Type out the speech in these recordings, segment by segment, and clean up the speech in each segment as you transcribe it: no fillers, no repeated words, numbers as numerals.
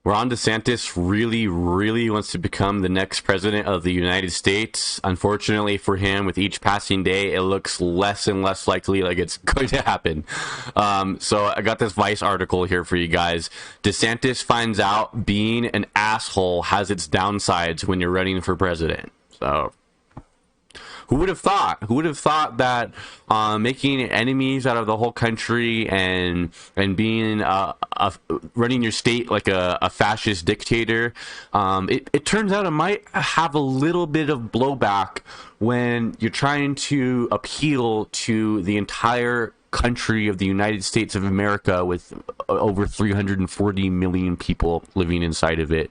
Ron DeSantis really, really wants to become the next president of the United States. Unfortunately for him, with each passing day, it looks less and less likely like it's going to happen. So I got this Vice article here for you guys. DeSantis finds out being an asshole has its downsides when you're running for president. So who would have thought? Who would have thought that making enemies out of the whole country and being running your state like a fascist dictator, it turns out it might have a little bit of blowback when you're trying to appeal to the entire country of the United States of America with over 340 million people living inside of it,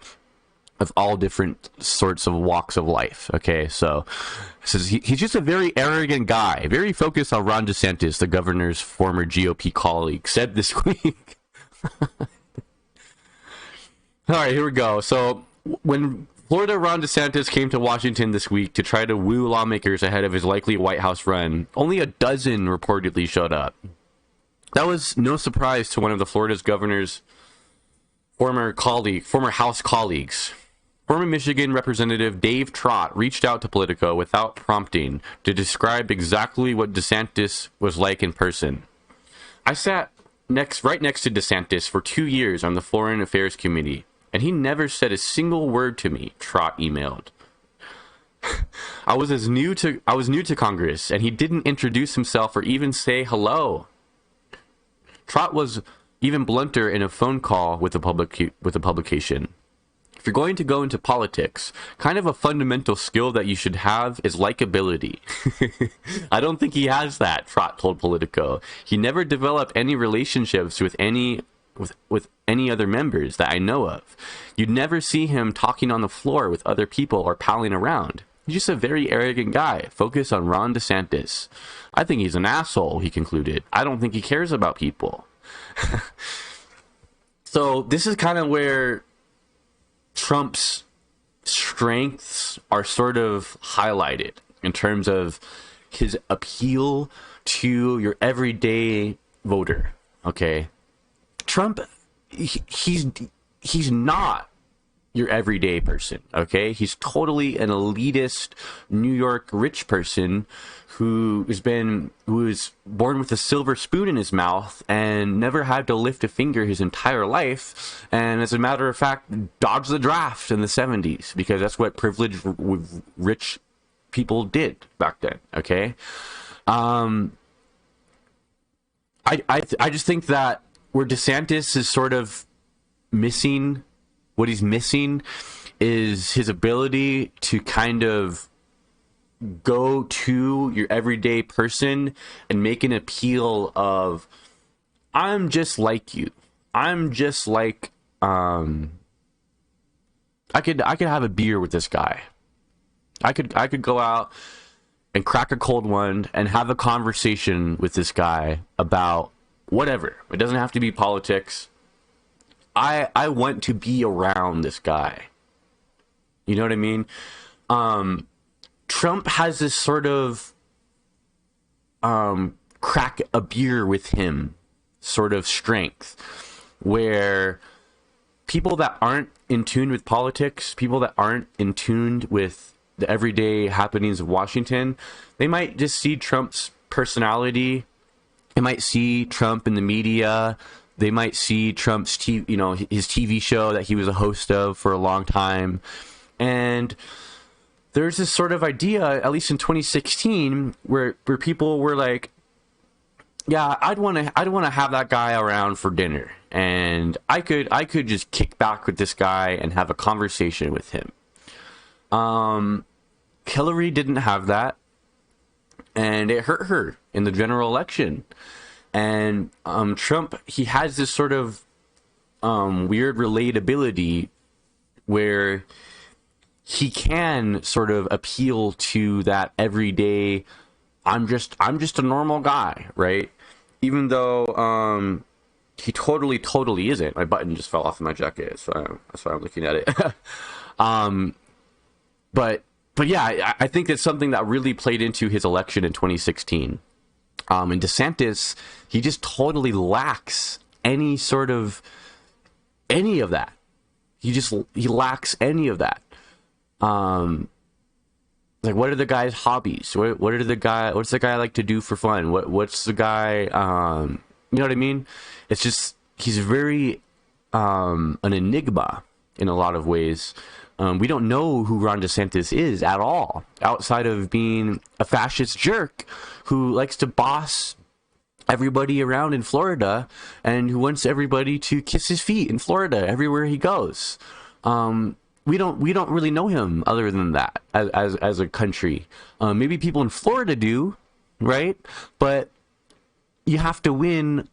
of all different sorts of walks of life. Okay, so he's just a very arrogant guy, very focused on Ron DeSantis, the governor's former GOP colleague, said this week. All right, here we go. So when Florida Ron DeSantis came to Washington this week to try to woo lawmakers ahead of his likely White House run, only a dozen reportedly showed up. That was no surprise to one of the Florida's governor's former House colleagues. Former Michigan Representative Dave Trott reached out to Politico without prompting to describe exactly what DeSantis was like in person. I sat right next to DeSantis for 2 years on the Foreign Affairs Committee, and he never said a single word to me, Trott emailed. I was new to Congress, and he didn't introduce himself or even say hello. Trott was even blunter in a phone call with the publication. If you're going to go into politics, kind of a fundamental skill that you should have is likability. I don't think he has that, Trott told Politico. He never developed any relationships with any other members that I know of. You'd never see him talking on the floor with other people or palling around. He's just a very arrogant guy, focused on Ron DeSantis. I think he's an asshole, he concluded. I don't think he cares about people. So this is kind of where Trump's strengths are sort of highlighted in terms of his appeal to your everyday voter. Okay, Trump, he's not your everyday person. Okay, he's totally an elitist New York rich person who is born with a silver spoon in his mouth and never had to lift a finger his entire life, and as a matter of fact dodged the draft in the 70s because that's what privileged rich people did back then. Okay, I just think that where DeSantis is sort of missing, what he's missing is his ability to kind of go to your everyday person and make an appeal of, I'm just like you. I'm just like, I could have a beer with this guy. I could go out and crack a cold one and have a conversation with this guy about whatever. It doesn't have to be politics. I want to be around this guy. You know what I mean? Trump has this sort of crack a beer with him sort of strength, where people that aren't in tune with politics, people that aren't in tune with the everyday happenings of Washington, they might just see Trump's personality. They might see Trump in the media. They might see Trump's his TV show that he was a host of for a long time. And there's this sort of idea, at least in 2016, where people were like, yeah, I'd want to have that guy around for dinner, and I could just kick back with this guy and have a conversation with him. Hillary didn't have that, and it hurt her in the general election. And Trump, he has this sort of weird relatability where he can sort of appeal to that everyday, I'm just a normal guy, right? Even though he totally isn't. My button just fell off of my jacket, so that's why I'm looking at it. But yeah, I think it's something that really played into his election in 2016. And DeSantis, he just totally lacks any of that. he lacks any of that. Like, what are the guy's hobbies? What's the guy like to do for fun? What's the guy, you know what I mean? It's just, he's very, an enigma in a lot of ways. We don't know who Ron DeSantis is at all, outside of being a fascist jerk who likes to boss everybody around in Florida and who wants everybody to kiss his feet in Florida everywhere he goes. We don't really know him other than that as a country. Maybe people in Florida do, right? But you have to win.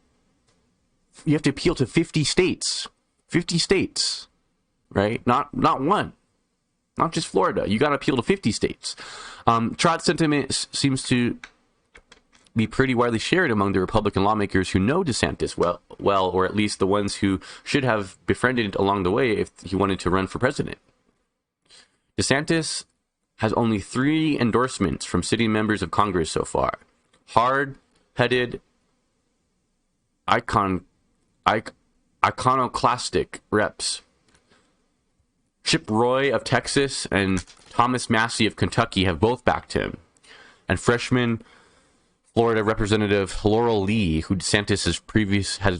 You have to appeal to 50 states, right? Not one, not just Florida. You got to appeal to 50 states. Trott's sentiment seems to be pretty widely shared among the Republican lawmakers who know DeSantis well, or at least the ones who should have befriended along the way if he wanted to run for president. DeSantis has only 3 endorsements from sitting members of Congress so far. Hard-headed, iconoclastic reps Chip Roy of Texas and Thomas Massey of Kentucky have both backed him. And freshman Florida Representative Laurel Lee, who DeSantis has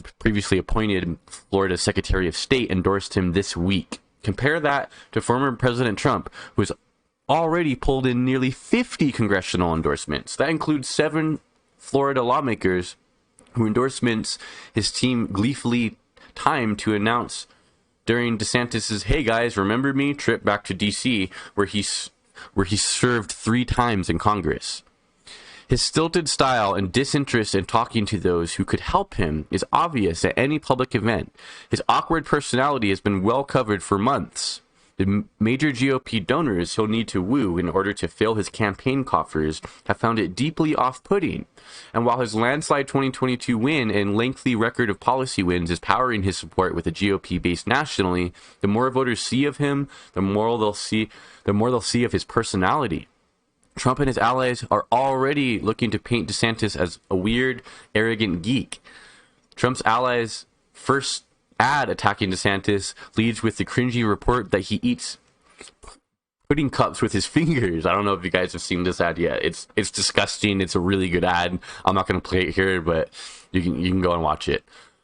previously appointed Florida Secretary of State, endorsed him this week. Compare that to former President Trump, who has already pulled in nearly 50 congressional endorsements. That includes 7 Florida lawmakers whose endorsements his team gleefully timed to announce during DeSantis's "Hey guys, remember me?" trip back to D.C., where he served 3 times in Congress. His stilted style and disinterest in talking to those who could help him is obvious at any public event. His awkward personality has been well covered for months. The major GOP donors he'll need to woo in order to fill his campaign coffers have found it deeply off-putting. And while his landslide 2022 win and lengthy record of policy wins is powering his support with the GOP base nationally, the more voters see of him, the more they'll see of his personality. Trump and his allies are already looking to paint DeSantis as a weird, arrogant geek. Trump's allies' first ad attacking DeSantis leads with the cringy report that he eats pudding cups with his fingers. I don't know if you guys have seen this ad yet. It's disgusting. It's a really good ad. I'm not going to play it here, but you can go and watch it.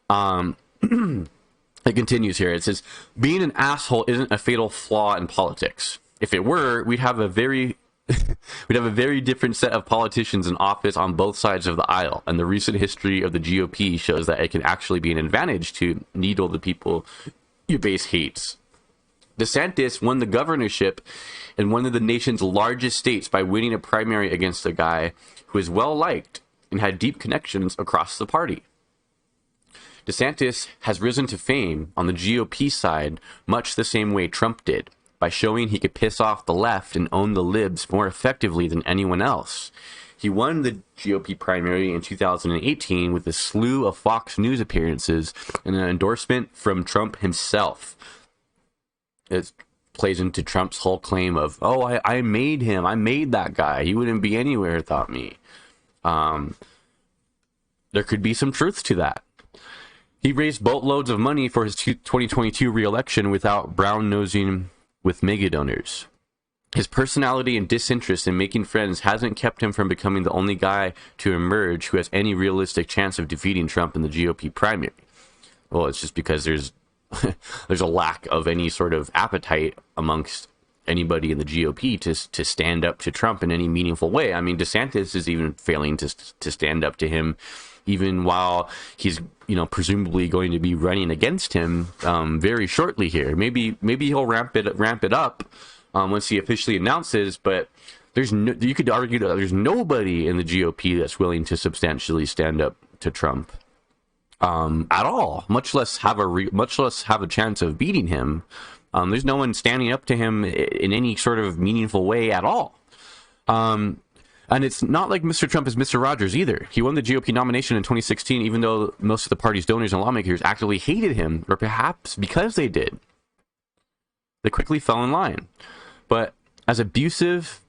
It continues here. It says, "Being an asshole isn't a fatal flaw in politics. If it were, we'd have a very different set of politicians in office on both sides of the aisle, and the recent history of the GOP shows that it can actually be an advantage to needle the people your base hates." DeSantis won the governorship in one of the nation's largest states by winning a primary against a guy who is well-liked and had deep connections across the party. DeSantis has risen to fame on the GOP side much the same way Trump did, by showing he could piss off the left and own the libs more effectively than anyone else. He won the GOP primary in 2018 with a slew of Fox News appearances and an endorsement from Trump himself. It plays into Trump's whole claim of, "Oh, I made him. I made that guy. He wouldn't be anywhere without me." There could be some truth to that. He raised boatloads of money for his 2022 re-election without brown-nosing with mega donors. His personality and disinterest in making friends hasn't kept him from becoming the only guy to emerge who has any realistic chance of defeating Trump in the GOP primary. Well, it's just because there's a lack of any sort of appetite amongst anybody in the GOP to stand up to Trump in any meaningful way. I mean, DeSantis is even failing to stand up to him, even while he's presumably going to be running against him very shortly here. Maybe he'll ramp it up once he officially announces. But you could argue that there's nobody in the GOP that's willing to substantially stand up to Trump at all, much less have a chance of beating him. There's no one standing up to him in any sort of meaningful way at all. And it's not like Mr. Trump is Mr. Rogers either. He won the GOP nomination in 2016, even though most of the party's donors and lawmakers actively hated him, or perhaps because they did. They quickly fell in line. But as abusive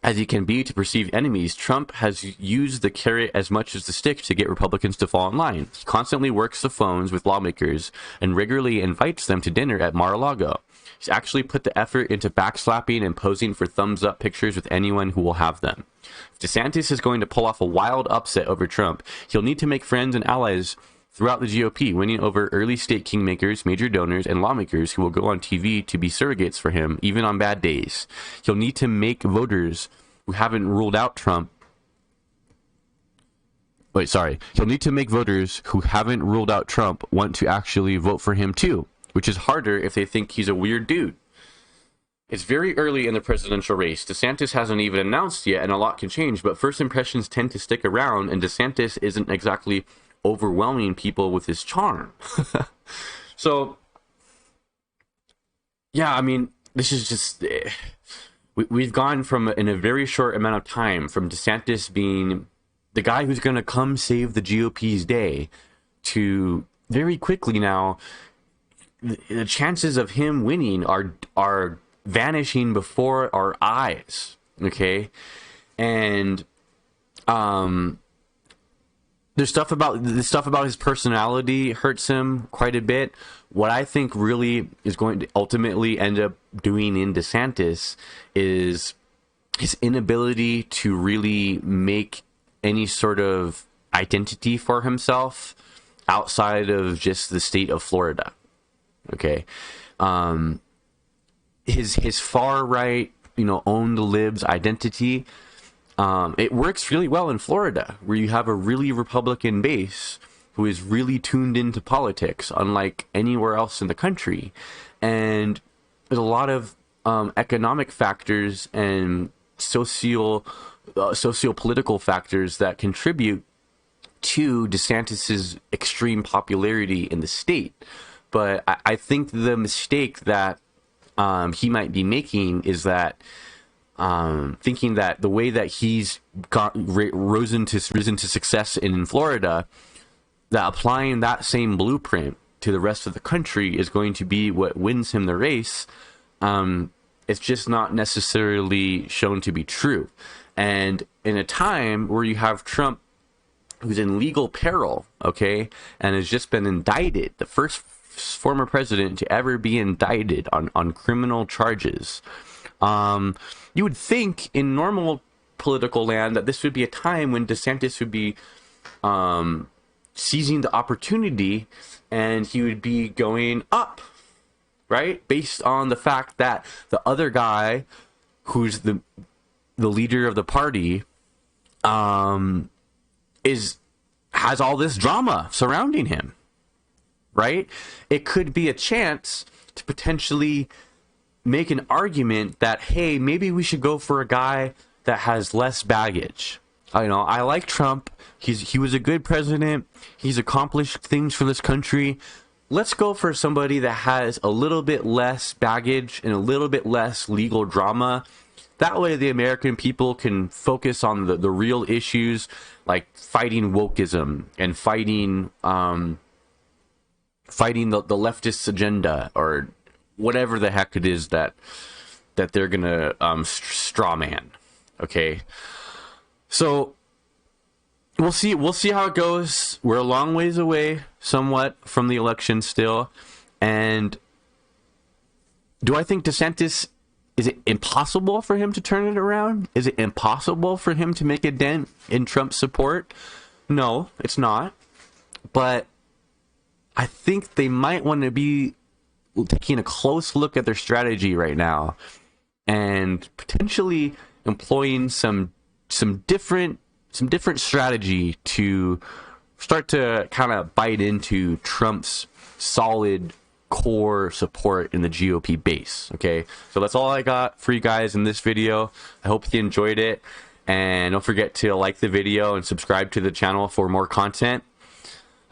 as he can be to perceived enemies, Trump has used the carrot as much as the stick to get Republicans to fall in line. He constantly works the phones with lawmakers and regularly invites them to dinner at Mar-a-Lago. He's actually put the effort into backslapping and posing for thumbs-up pictures with anyone who will have them. If DeSantis is going to pull off a wild upset over Trump, he'll need to make friends and allies throughout the GOP, winning over early state kingmakers, major donors, and lawmakers who will go on TV to be surrogates for him, even on bad days. He'll need to make voters who haven't ruled out Trump... He'll need to make voters who haven't ruled out Trump want to actually vote for him too, which is harder if they think he's a weird dude. It's very early in the presidential race. DeSantis hasn't even announced yet, and a lot can change, but first impressions tend to stick around, and DeSantis isn't exactly overwhelming people with his charm. So, yeah, I mean, this is just... We've gone from, in a very short amount of time, from DeSantis being the guy who's going to come save the GOP's day, to very quickly now, the chances of him winning are vanishing before our eyes, okay? And the stuff about his personality hurts him quite a bit. What I think really is going to ultimately end up doing in DeSantis is his inability to really make any sort of identity for himself outside of just the state of Florida. Okay, his far right, own the libs identity. It works really well in Florida, where you have a really Republican base who is really tuned into politics, unlike anywhere else in the country. And there's a lot of economic factors and socio-political factors that contribute to DeSantis's extreme popularity in the state. But I think the mistake that he might be making is that thinking that the way that he's risen to success in Florida, that applying that same blueprint to the rest of the country is going to be what wins him the race. It's just not necessarily shown to be true. And in a time where you have Trump, who's in legal peril, okay, and has just been indicted, the first former president to ever be indicted on criminal charges, you would think in normal political land that this would be a time when DeSantis would be seizing the opportunity and he would be going up, right? Based on the fact that the other guy, who's the leader of the party, has all this drama surrounding him, right? It could be a chance to potentially make an argument that, hey, maybe we should go for a guy that has less baggage. I like Trump. He was a good president. He's accomplished things for this country. Let's go for somebody that has a little bit less baggage and a little bit less legal drama. That way the American people can focus on the real issues, like fighting wokeism and fighting the leftist agenda, or whatever the heck it is that they're gonna straw man. Okay, so we'll see how it goes. We're a long ways away, somewhat, from the election still. And do I think DeSantis, is it impossible for him to turn it around? Is it impossible for him to make a dent in Trump's support? No, it's not. But I think they might want to be taking a close look at their strategy right now and potentially employing some different strategy to start to kind of bite into Trump's solid core support in the GOP base. Okay, so that's all I got for you guys in this video. I hope you enjoyed it, and don't forget to like the video and subscribe to the channel for more content.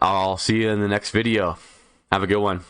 I'll see you in the next video. Have a good one.